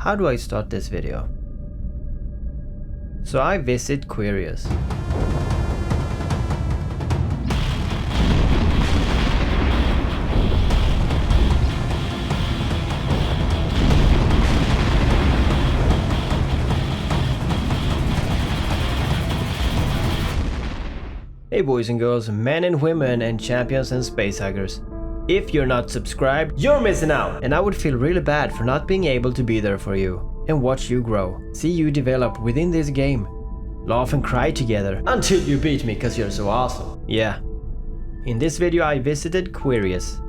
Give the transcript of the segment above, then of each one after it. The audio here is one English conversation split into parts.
how do I start this video? So I visit Querious. Hey boys and girls, men and women and champions and space huggers. If you're not subscribed, you're missing out! And I would feel really bad for not being able to be there for you and watch you grow. See you develop within this game. Laugh and cry together until you beat me cause you're so awesome. Yeah. In this video I visited Querious.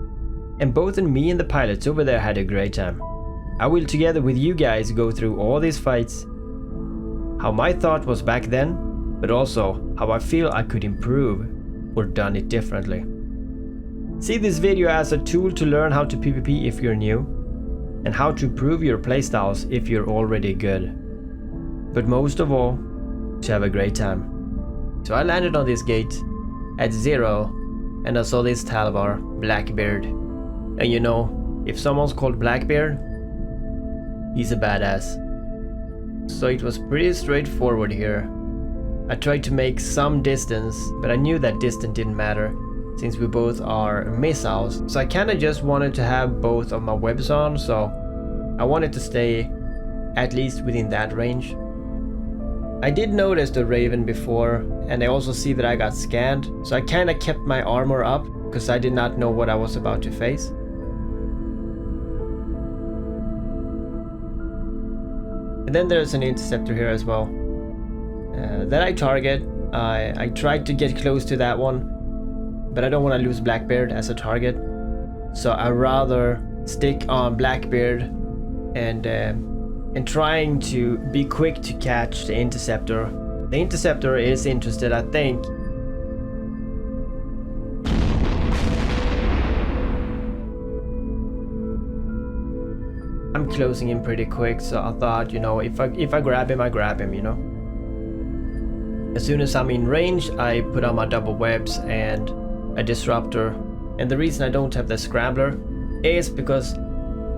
And both me and the pilots over there had a great time. I will together with you guys go through all these fights. How my thought was back then, but also how I feel I could improve or done it differently. See this video as a tool to learn how to PvP if you're new, and how to improve your playstyles if you're already good. But most of all, to have a great time. So I landed on this gate at 0, and I saw this Talvar, Blackbeard. And you know, if someone's called Blackbeard, he's a badass. So it was pretty straightforward here. I tried to make some distance, but I knew that distance didn't matter since we both are missiles. So I kinda just wanted to have both of my webs on, so I wanted to stay at least within that range. I did notice the Raven before, and I also see that I got scanned, so I kinda kept my armor up because I did not know what I was about to face. And then there's an interceptor here as well. That I target. I tried to get close to that one, but I don't want to lose Blackbeard as a target, so I rather stick on Blackbeard and trying to be quick to catch the interceptor. The interceptor is interested, I think. I'm closing in pretty quick, so I thought, you know, if I grab him, I grab him, you know. As soon as I'm in range, I put on my double webs and a disruptor. And the reason I don't have the scrambler is because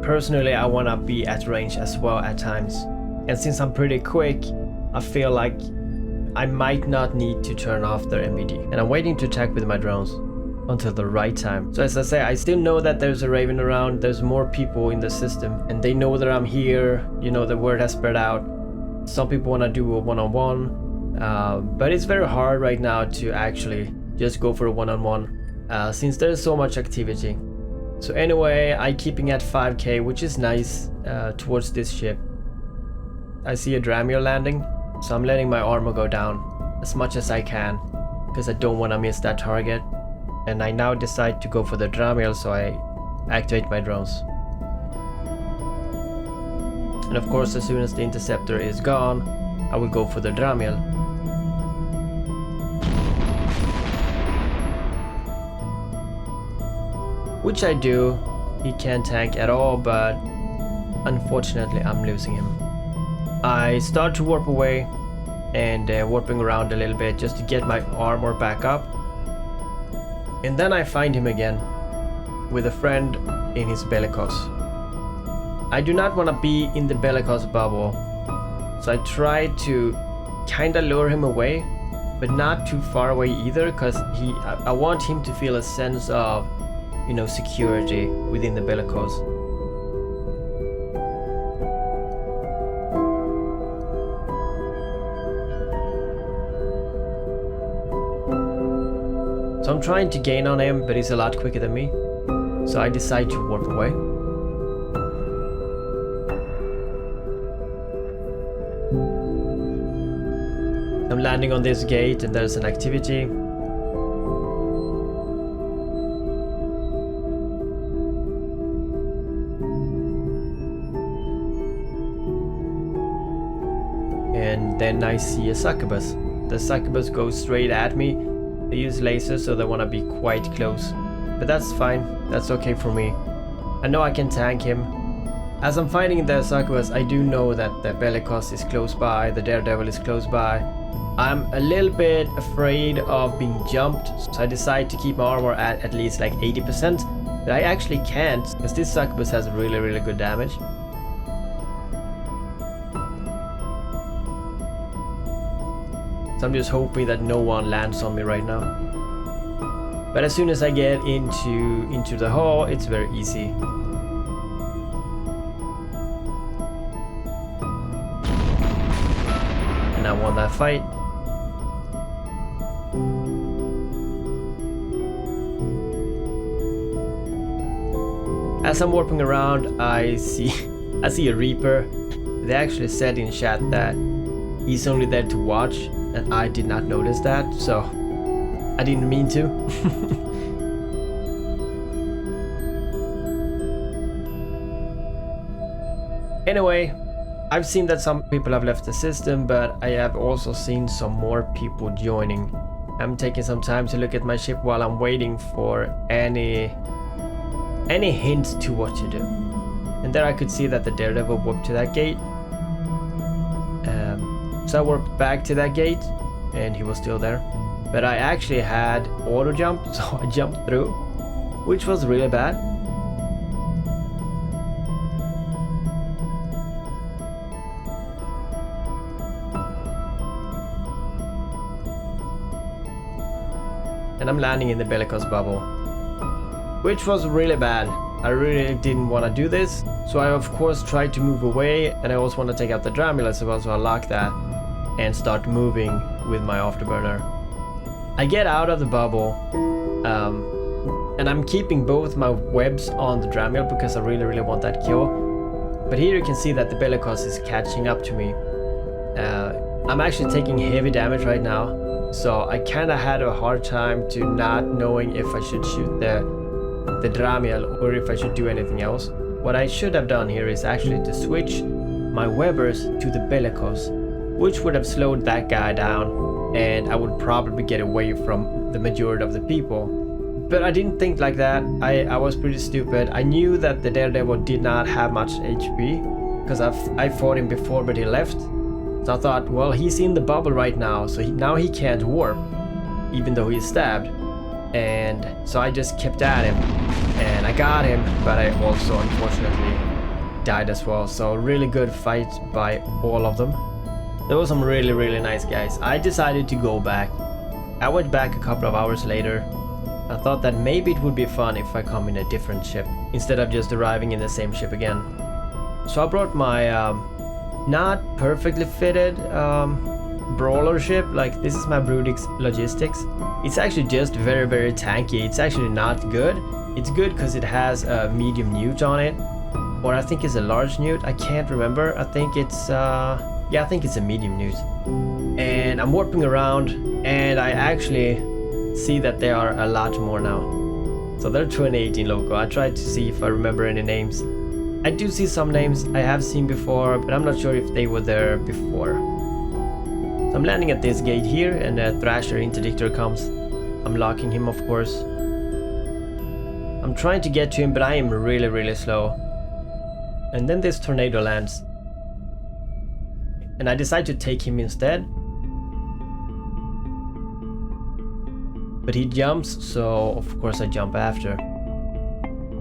personally I want to be at range as well at times. And since I'm pretty quick, I feel like I might not need to turn off their MVD. And I'm waiting to attack with my drones until the right time. So as I say, I still know that there's a Raven around, there's more people in the system, and they know that I'm here, you know, the word has spread out. Some people want to do a one-on-one. But it's very hard right now to actually just go for a one-on-one since there's so much activity. So anyway, I'm keeping at 5k, which is nice towards this ship. I see a Dramiel landing, so I'm letting my armor go down as much as I can because I don't want to miss that target. And I now decide to go for the Dramiel, so I activate my drones. And of course, as soon as the interceptor is gone, I will go for the Dramiel. Which I do. He can't tank at all, but unfortunately I'm losing him. I start to warp away and warping around a little bit just to get my armor back up. And then I find him again with a friend in his Bellicose. I do not want to be in the Bellicose bubble, so I try to kinda lure him away, but not too far away either, because I want him to feel a sense of, you know, security within the Bellicose. So I'm trying to gain on him, but he's a lot quicker than me, so I decide to warp away. I'm landing on this gate and there's an activity. And then I see a Succubus. The Succubus goes straight at me. They use lasers, so they want to be quite close. But that's fine, that's okay for me. I know I can tank him. As I'm fighting the Succubus, I do know that the Bellicose is close by, the Daredevil is close by. I'm a little bit afraid of being jumped, so I decide to keep my armor at least like 80%. But I actually can't, because this Succubus has really good damage. So I'm just hoping that no one lands on me right now. But as soon as I get into the hall, it's very easy. And I won that fight. As I'm warping around, I see a Reaper. They actually said in chat that he's only there to watch, and I did not notice that, so I didn't mean to. Anyway, I've seen that some people have left the system, but I have also seen some more people joining. I'm taking some time to look at my ship while I'm waiting for any hints to what to do. And there I could see that the Daredevil warped to that gate. So I warped back to that gate, and he was still there. But I actually had auto jump, so I jumped through, which was really bad. And I'm landing in the Bellicose bubble, which was really bad. I really didn't want to do this, so I of course tried to move away, and I also want to take out the Dramula as well, so I lock that and start moving with my afterburner. I get out of the bubble, and I'm keeping both my webs on the Dramula because I really want that kill. But here you can see that the Bellicose is catching up to me. I'm actually taking heavy damage right now, so I kinda had a hard time to not knowing if I should shoot the Dramiel or if I should do anything else. What I should have done here is actually to switch my webbers to the Bellicose, which would have slowed that guy down, and I would probably get away from the majority of the people. But I didn't think like that. I was pretty stupid. I knew that the Daredevil did not have much HP because I fought him before, but he left. So I thought, well, he's in the bubble right now, so now he can't warp, even though he's stabbed. And so I just kept at him, and I got him, but I also unfortunately died as well. So really good fight by all of them. There was some really nice guys. I decided to go back. I went back a couple of hours later. I thought that maybe it would be fun if I come in a different ship instead of just arriving in the same ship again. So I brought my not perfectly fitted brawler ship. Like, this is my Brutix logistics. It's actually just very tanky. It's actually not good. It's good because it has a medium newt on it, or I think it's a large newt. I can't remember. I think it's yeah, I think it's a medium newt. And I'm warping around, and I actually see that there are a lot more now. So they're 2018 local. I tried to see if I remember any names. I do see some names I have seen before, but I'm not sure if they were there before. So I'm landing at this gate here, and a Thrasher interdictor comes. I'm locking him, of course. I'm trying to get to him, but I am really slow. And then this tornado lands, and I decide to take him instead. But he jumps, so of course I jump after.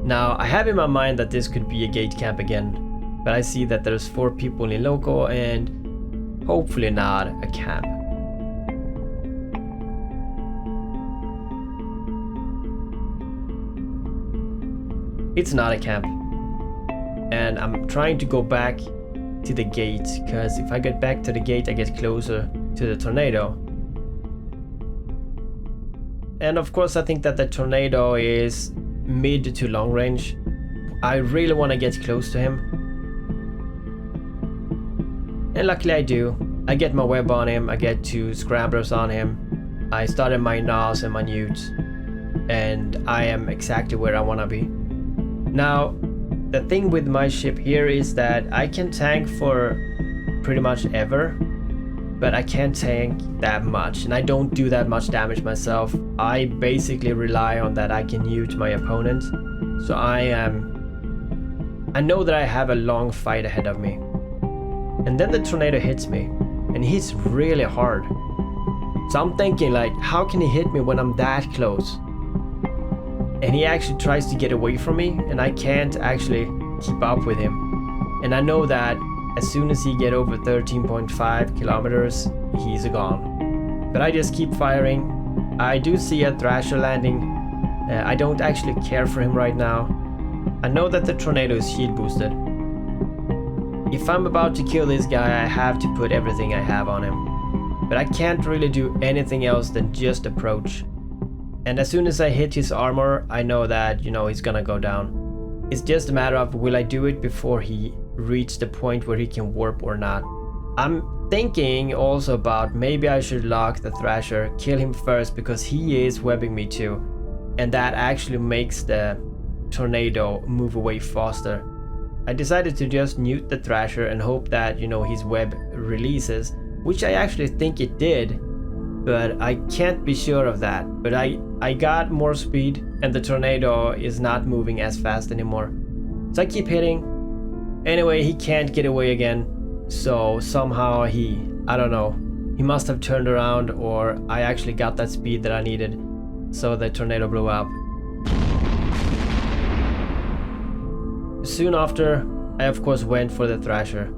Now I have in my mind that this could be a gate camp again, but I see that there's 4 people in local and hopefully not a camp. It's not a camp, and I'm trying to go back to the gate, because if I get back to the gate I get closer to the tornado. And of course I think that the tornado is mid to long range. I really want to get close to him, and luckily I do. I get my web on him, I get 2 scramblers on him, I started my NAS and my newts, and I am exactly where I want to be. Now the thing with my ship here is that I can tank for pretty much ever, but I can't tank that much, and I don't do that much damage myself. I basically rely on that I can newt my opponent, so I know that I have a long fight ahead of me. And then the tornado hits me, and hits really hard. So I'm thinking, like, how can he hit me when I'm that close? And he actually tries to get away from me, and I can't actually keep up with him. And I know that as soon as he get over 13.5 kilometers, he's gone. But I just keep firing. I do see a Thrasher landing. I don't actually care for him right now. I know that the tornado is shield boosted. If I'm about to kill this guy, I have to put everything I have on him. But I can't really do anything else than just approach. And as soon as I hit his armor, I know that, you know, he's gonna go down. It's just a matter of will I do it before he reaches the point where he can warp or not. I'm thinking also about maybe I should lock the Thrasher, kill him first because he is webbing me too. And that actually makes the tornado move away faster. I decided to just nuke the Thrasher and hope that, you know, his web releases, which I actually think it did, but I can't be sure of that. But I got more speed and the tornado is not moving as fast anymore. So I keep hitting. Anyway, he can't get away again. So somehow I don't know, he must have turned around or I actually got that speed that I needed. So the tornado blew up. Soon after, I of course went for the Thrasher.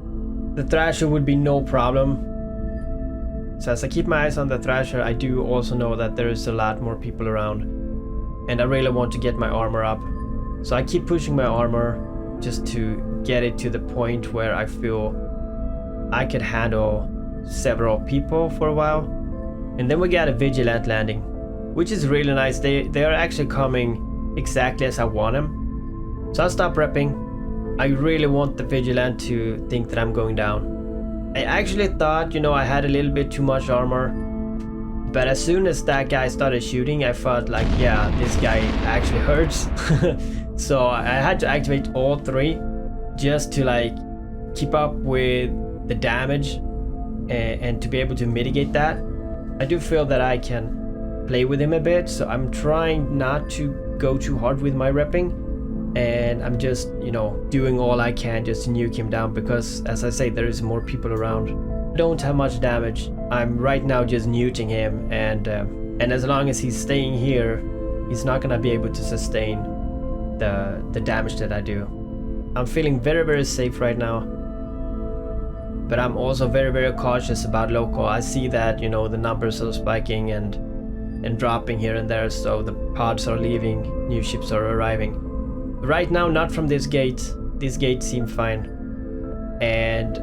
The Thrasher would be no problem. So as I keep my eyes on the Thrasher, I do also know that there is a lot more people around. And I really want to get my armor up. So I keep pushing my armor just to get it to the point where I feel I could handle several people for a while. And then we got a Vigilant landing, which is really nice. They are actually coming exactly as I want them. So I stop repping. I really want the Vigilant to think that I'm going down. I actually thought, you know, I had a little bit too much armor. But as soon as that guy started shooting, I felt like, yeah, this guy actually hurts. So I had to activate all three just to like keep up with the damage and to be able to mitigate that. I do feel that I can play with him a bit, so I'm trying not to go too hard with my repping. And I'm just, you know, doing all I can just to nuke him down because, as I say, there is more people around. I don't have much damage. I'm right now just nuking him, and as long as he's staying here, he's not gonna be able to sustain the damage that I do. I'm feeling very, very safe right now, but I'm also very, very cautious about local. I see that, you know, the numbers are spiking and dropping here and there, so the pods are leaving, new ships are arriving. Right now, not from this gate. This gate seems fine. And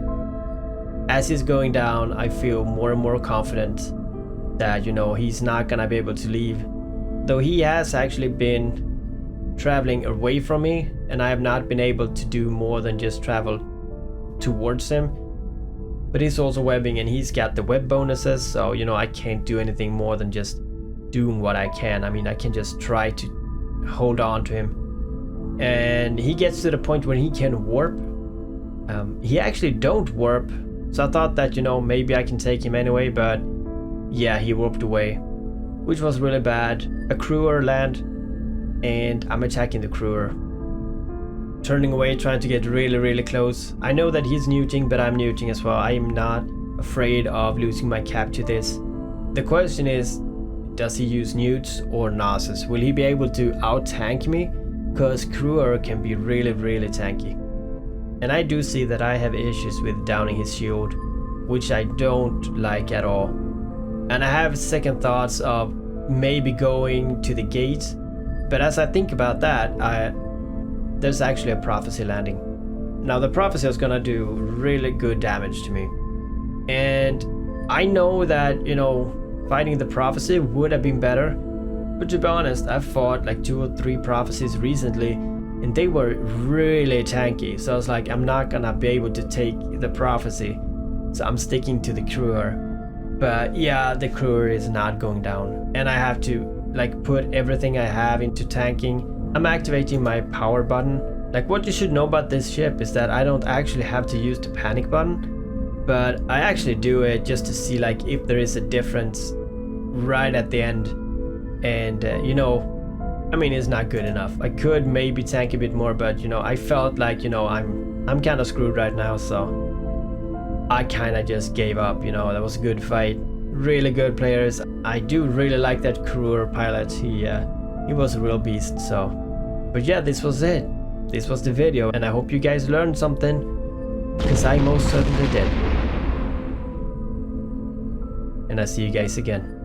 as he's going down, I feel more and more confident that, you know, he's not gonna be able to leave. Though he has actually been traveling away from me, and I have not been able to do more than just travel towards him. But he's also webbing and he's got the web bonuses, so, you know, I can't do anything more than just doing what I can. I mean, I can just try to hold on to him. And he gets to the point where he can warp. He actually don't warp, so I thought that, you know, maybe I can take him anyway, but yeah, he warped away, which was really bad. A crewer land, and I'm attacking the crewer. Turning away, trying to get really, really close. I know that he's nuking, but I'm nuking as well. I am not afraid of losing my cap to this. The question is, does he use newts or Gnosis? Will he be able to out-tank me? Because crewer can be really, really tanky. And I do see that I have issues with downing his shield, which I don't like at all. And I have second thoughts of maybe going to the gate, but as I think about that, there's actually a prophecy landing. Now the prophecy is gonna do really good damage to me. And I know that, you know, fighting the prophecy would have been better. But to be honest, I've fought like 2 or 3 prophecies recently and they were really tanky. So I was like, I'm not gonna be able to take the prophecy. So I'm sticking to the crewer. But yeah, the crewer is not going down. And I have to like put everything I have into tanking. I'm activating my power button. Like what you should know about this ship is that I don't actually have to use the panic button. But I actually do it just to see like if there is a difference right at the end. And you know, I mean, it's not good enough. I could maybe tank a bit more, but you know, I felt like, you know, I'm kind of screwed right now, so I kind of just gave up. You know, that was a good fight, really good players. I do really like that crewer pilot. He was a real beast. So, but yeah, this was it. This was the video, and I hope you guys learned something, because I most certainly did. and I'll see you guys again.